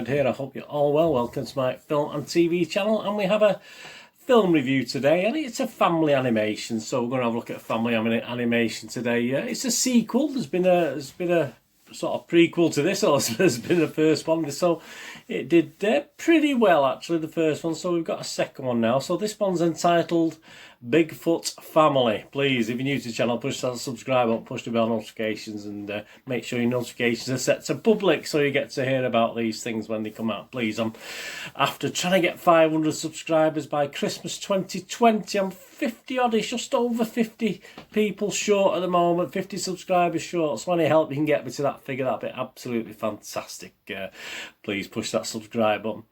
here. I hope you're all well. Welcome to my film and TV channel, and we have a film review today, and it's a family animation. So we're going to have a look at a family animation today. It's a sequel. There's been a sort of prequel to this, or there's been the first one. So it did pretty well, actually, the first one. So we've got a second one now. So this one's entitled Bigfoot Family. Please, if you're new to the channel, push that subscribe button, push the bell notifications, and make sure your notifications are set to public so you get to hear about these things when they come out. Please, I'm after trying to get 500 subscribers by Christmas 2020. I'm 50 oddish, just over 50 people short at the moment, 50 subscribers short. So any help you can get me to that figure, that'd be absolutely fantastic. Please push that subscribe button.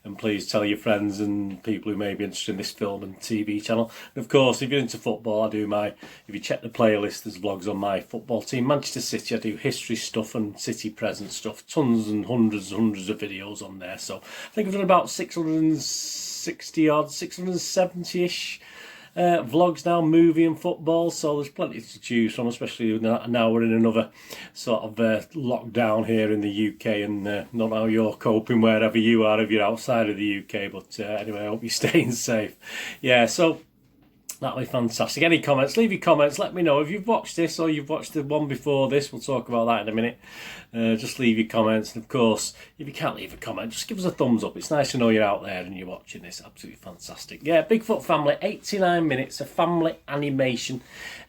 And please tell your friends and people who may be interested in this film and TV channel. And of course, if you're into football, if you check the playlist, there's vlogs on my football team, Manchester City. I do history stuff and city present stuff, tons and hundreds of videos on there. So I think I've done about 660 odd, 670-ish vlogs now, movie and football, so there's plenty to choose from, especially now we're in another sort of lockdown here in the UK, and not how you're coping wherever you are if you're outside of the UK, but anyway, I hope you're staying safe. Yeah, so that'll be fantastic. Any comments? Leave your comments. Let me know if you've watched this or you've watched the one before this. We'll talk about that in a minute. Just leave your comments. And of course, if you can't leave a comment, just give us a thumbs up. It's nice to know you're out there and you're watching this. Absolutely fantastic. Yeah, Bigfoot Family, 89 minutes, a family animation.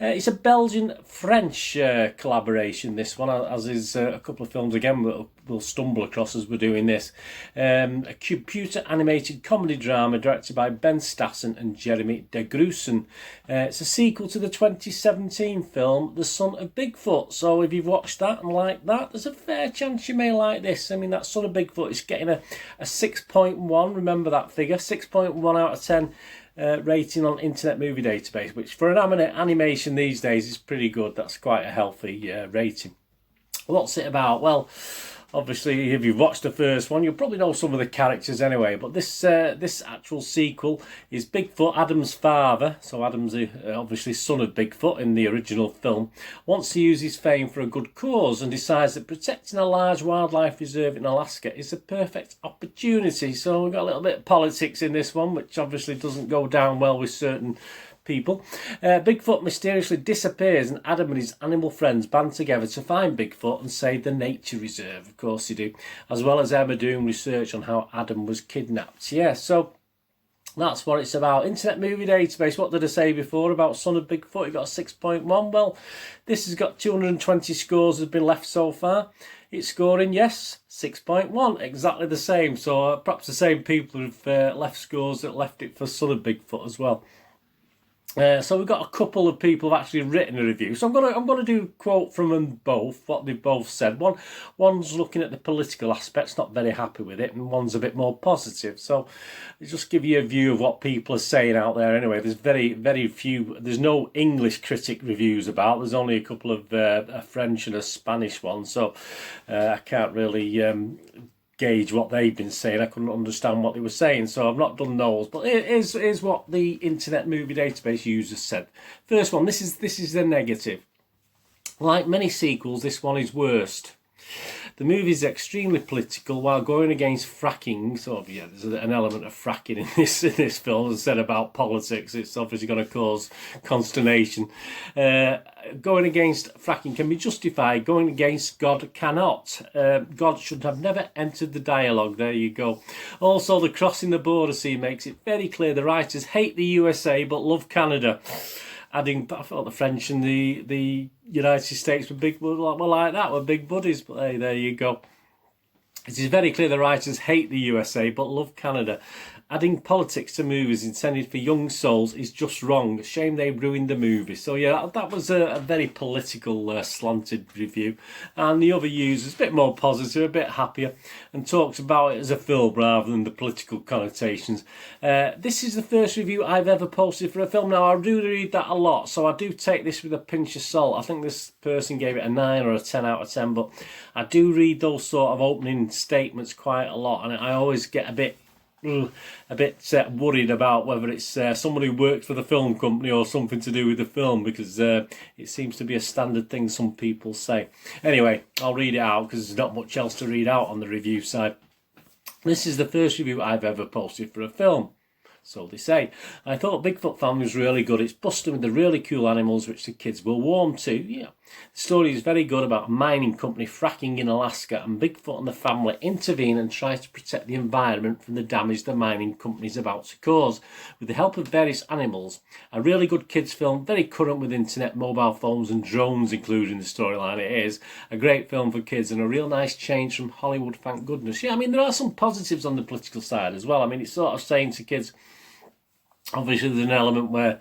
It's a Belgian-French collaboration, this one, as is a couple of films again we'll stumble across as we're doing this. A computer-animated comedy drama directed by Ben Stassen and Jeremy de Grussen. It's a sequel to the 2017 film The Son of Bigfoot. So if you've watched that and liked that, there's a fair chance you may like this. I mean, that Son of Bigfoot is getting a 6.1. Remember that figure, 6.1 out of 10. Rating on Internet Movie Database, which for an animation these days is pretty good. That's quite a healthy rating. What's it about? Well, obviously, if you've watched the first one, you'll probably know some of the characters anyway. But this actual sequel is Bigfoot, Adam's father. So Adam's obviously son of Bigfoot in the original film. Wants to use his fame for a good cause and decides that protecting a large wildlife reserve in Alaska is a perfect opportunity. So we've got a little bit of politics in this one, which obviously doesn't go down well with certain people. Bigfoot mysteriously disappears, and Adam and his animal friends band together to find Bigfoot and save the nature reserve. Of course they do, as well as Emma doing research on how Adam was kidnapped. Yeah, so that's what it's about. Internet Movie Database, what did I say before about Son of Bigfoot? It got a 6.1. Well, this has got 220 scores have been left so far. It's scoring, yes, 6.1, exactly the same. So perhaps the same people who've left scores that left it for Son of Bigfoot as well. So we've got a couple of people who've actually written a review. So I'm going to do a quote from them both, what they've both said. One's looking at the political aspects, not very happy with it, and one's a bit more positive. So just give you a view of what people are saying out there. Anyway, there's very few. There's no English critic reviews about. There's only a couple of a French and a Spanish one. So I can't really gauge what they've been saying. I couldn't understand what they were saying, so I've not done those. But here's what the Internet Movie Database users said. First one, this is the negative. Like many sequels, this one is worst. The movie is extremely political while going against fracking. So yeah, there's an element of fracking in this film. As I said about politics, it's obviously going to cause consternation. Going against fracking can be justified. Going against God cannot. God should have never entered the dialogue. There you go. Also, the crossing the border scene makes it very clear the writers hate the USA but love Canada. Adding, I thought the French and the United States were like that, were big buddies. But hey, there you go. It is very clear the writers hate the USA but love Canada. Adding politics to movies intended for young souls is just wrong. Shame they ruined the movie. So yeah, that was a very political slanted review. And the other user's a bit more positive, a bit happier, and talks about it as a film rather than the political connotations. This is the first review I've ever posted for a film. Now, I do read that a lot, so I do take this with a pinch of salt. I think this person gave it a 9 or a 10 out of 10, but I do read those sort of opening statements quite a lot, and I always get a bit worried about whether it's someone who worked for the film company or something to do with the film, because it seems to be a standard thing some people say. Anyway, I'll read it out because there's not much else to read out on the review side. This is the first review I've ever posted for a film. So they say. I thought Bigfoot Family was really good. It's busting with the really cool animals which the kids will warm to. Yeah. The story is very good about a mining company fracking in Alaska, and Bigfoot and the family intervene and try to protect the environment from the damage the mining company is about to cause. With the help of various animals, a really good kids film, very current with internet, mobile phones and drones included in the storyline. It is a great film for kids and a real nice change from Hollywood, thank goodness. Yeah, I mean, there are some positives on the political side as well. I mean, it's sort of saying to kids, obviously there's an element where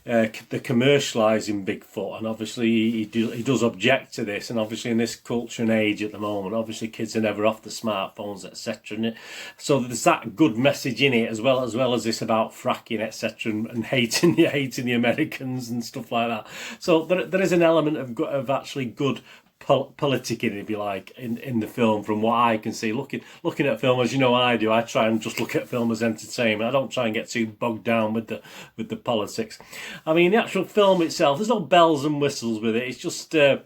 they're commercialising Bigfoot, and obviously he does object to this, and obviously in this culture and age at the moment, obviously kids are never off the smartphones, etc. So there's that good message in it, as well as this about fracking, etc., and hating the Americans and stuff like that. So there is an element of actually good politicking, if you like, in the film, from what I can see. Looking at film, as you know I do, I try and just look at film as entertainment. I don't try and get too bogged down with the politics. I mean, the actual film itself, there's no bells and whistles with it. It's just if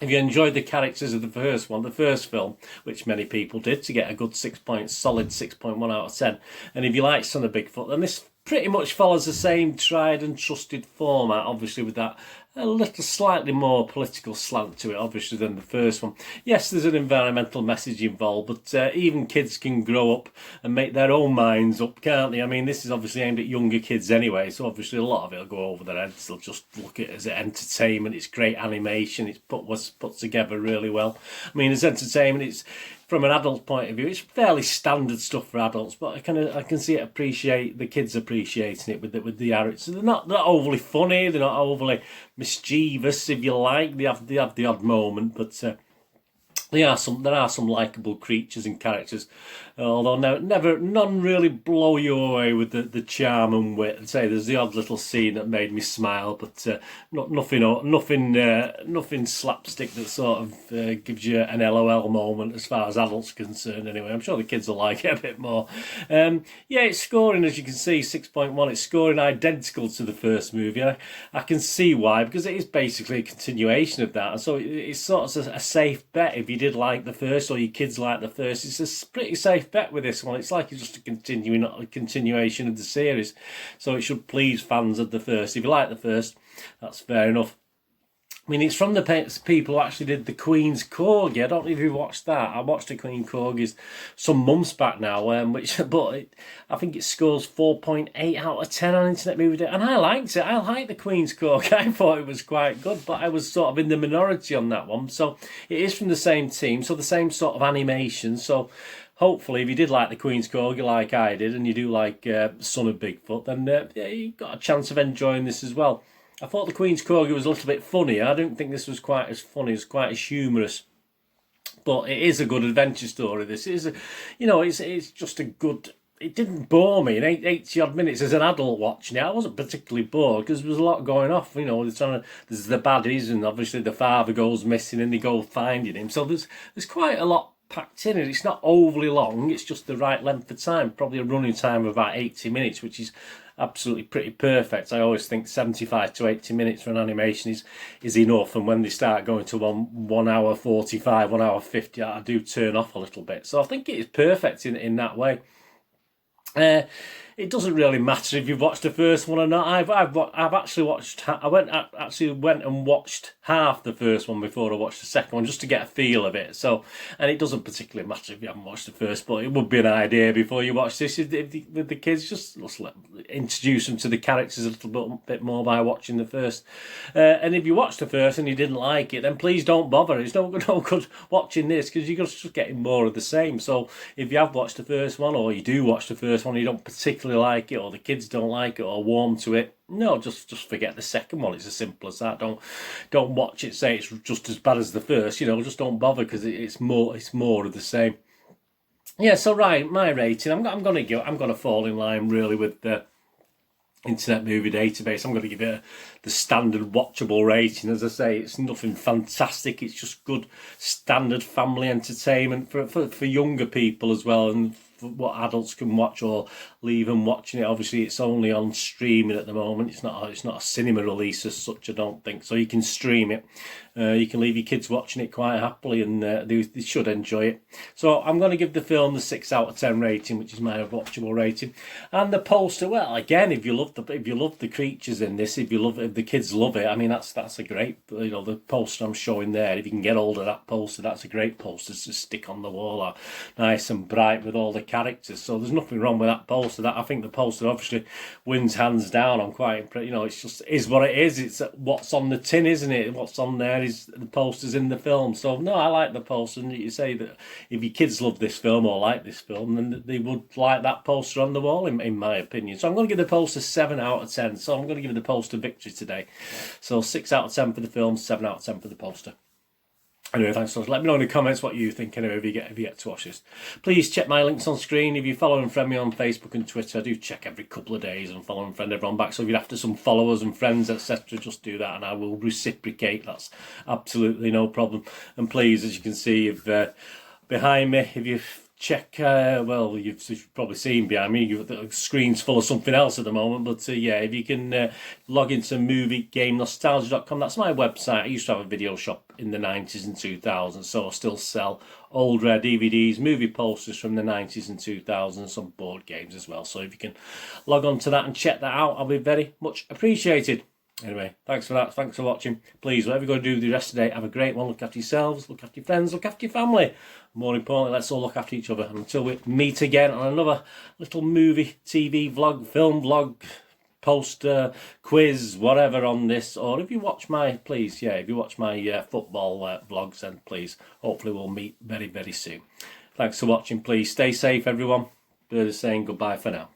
you enjoyed the characters of the first film, which many people did, to get a good solid 6.1 out of 10, and if you like Son of Bigfoot, then this pretty much follows the same tried and trusted format, obviously with that a little slightly more political slant to it, obviously, than the first one. Yes, there's an environmental message involved, but even kids can grow up and make their own minds up, can't they? I mean, this is obviously aimed at younger kids anyway, so obviously a lot of it will go over their heads. They'll just look at it as entertainment. It's great animation. It's put together really well. I mean, as entertainment, it's, from an adult point of view, it's fairly standard stuff for adults, but I can see the kids appreciating it with the characters. They're not overly funny, they're not overly mischievous, if you like. They have the odd moment, but there are some likeable creatures and characters, although none really blow you away with the charm and wit. I'd say there's the odd little scene that made me smile, but nothing slapstick that sort of gives you an LOL moment as far as adults are concerned. Anyway, I'm sure the kids will like it a bit more. Yeah, it's scoring, as you can see, 6.1. It's scoring identical to the first movie. I can see why, because it is basically a continuation of that, and so it's sort of a safe bet if you did like the first, or your kids like the first. It's a pretty safe bet with this one. It's like it's just a continuation of the series, so it should please fans of the first. If you like the first, that's fair enough. I mean, it's from the people who actually did the Queen's Corgi. I don't know if you watched that. I watched the Queen Corgis some months back now, I think it scores 4.8 out of 10 on Internet Movie Day, and I liked it. I liked the Queen's Corgi. I thought it was quite good, but I was sort of in the minority on that one. So it is from the same team, so the same sort of animation. So hopefully, if you did like the Queen's Corgi like I did, and you do like Son of Bigfoot, then you got a chance of enjoying this as well. I thought the Queen's Corgi was a little bit funnier. I don't think this was quite as funny. It's quite as humorous, but it is a good adventure story. This is, it's just a good. It didn't bore me in 80 odd minutes as an adult watching it. I wasn't particularly bored because there was a lot going off. There's the baddies, and obviously the father goes missing, and they go finding him. So there's quite a lot packed in, and it's not overly long. It's just the right length of time, probably a running time of about 80 minutes, which is absolutely pretty perfect. I always think 75 to 80 minutes for an animation is enough, and when they start going to 1 hour 45, 1 hour 50, I do turn off a little bit. So I think it is perfect in that way. It doesn't really matter if you've watched the first one or not. I've actually watched. I went and watched half the first one before I watched the second one, just to get a feel of it. So, and it doesn't particularly matter if you haven't watched the first, but it would be an idea before you watch this with the kids. Just introduce them to the characters a little bit more by watching the first. And if you watch the first and you didn't like it, then please don't bother. It's no good watching this, because you're just getting more of the same. So if you have watched the first one, or you do watch the first one, and you don't particularly like it, or the kids don't like it, or warm to it, no, just forget the second one. It's as simple as that. Don't watch it, say it's just as bad as the first. Just don't bother, because it's more of the same. Yeah. So right, my rating, I'm gonna fall in line really with the Internet Movie Database. I'm going to give it the standard watchable rating. As I say, it's nothing fantastic. It's just good standard family entertainment for younger people as well, and for what adults can watch or leave them watching it. Obviously, it's only on streaming at the moment. It's not a cinema release as such, I don't think. So you can stream it. You can leave your kids watching it quite happily, and they should enjoy it. So I'm going to give the film the 6 out of 10 rating, which is my watchable rating. And the poster, well, again, if you love the creatures in this, if the kids love it, I mean, that's a great, you know, the poster I'm showing there. If you can get hold of that poster, that's a great poster to stick on the wall, nice and bright with all the characters. So there's nothing wrong with that poster. That, I think the poster obviously wins hands down. I'm quite impressed. You know, it's just is what it is. It's what's on the tin, isn't it? What's on there is the posters in the film. So no, I like the poster. And you say that if your kids love this film or like this film, then they would like that poster on the wall, in my opinion. So I'm going to give the poster 7 out of 10. So I'm going to give the poster victory today. So 6 out of 10 for the film, 7 out of 10 for the poster. Anyway, thanks so much. Let me know in the comments what you think anyway if you get to watch this. Please check my links on screen. If you follow and friend me on Facebook and Twitter, I do check every couple of days and follow and friend everyone back. So if you're after some followers and friends, etc., just do that and I will reciprocate. That's absolutely no problem. And please, as you can see, if behind me, if you check, well, you've probably seen behind me, the screen's full of something else at the moment, but yeah, if you can log into moviegamenostalgia.com, that's my website. I used to have a video shop in the 90s and 2000s, so I still sell old rare DVDs, movie posters from the 90s and 2000s, some board games as well. So if you can log on to that and check that out, I'll be very much appreciated. Anyway, thanks for that. Thanks for watching. Please, whatever you're going to do the rest of the day, have a great one. Look after yourselves, look after your friends, look after your family. More importantly, let's all look after each other. And until we meet again on another little movie, TV vlog, film vlog, poster, quiz, whatever on this. Or if you watch my, please, yeah, if you watch my football vlogs, then please, hopefully we'll meet very, very soon. Thanks for watching. Please stay safe, everyone. Bird is saying goodbye for now.